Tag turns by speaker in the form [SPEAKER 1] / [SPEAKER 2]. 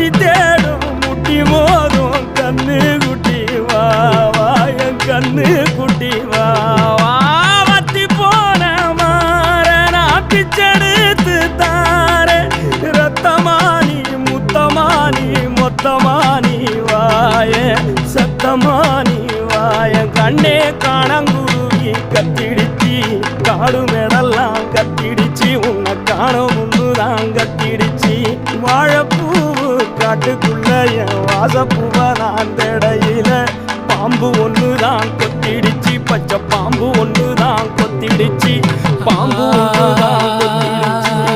[SPEAKER 1] முத்தி தேடும் முட்டி மோதும் கண்ணு குட்டி வா வா என் கண்ணு குட்டி வா வா வத்தி போன மாற நான் பிச்செடுத்து தார ரத்தமானி முத்தமானி மொத்தமானி வாய சத்தமானி வாய கண்ணே காணங்குருவி கத்திடுச்சி காடு மேடெல்லாம் கத்திடுச்சி உன்னை காண முன்னுதான் கத்திடுச்சி வாழைப்பூவு காட்டுக்குள்ள என் வாசப்பூவை நான் தேடையில பாம்பு ஒண்ணுதான் கொத்திடுச்சி பச்சை பாம்பு ஒண்ணுதான் கொத்திடுச்சி பாம்பு ஒண்ணுதான் கொத்திடுச்சி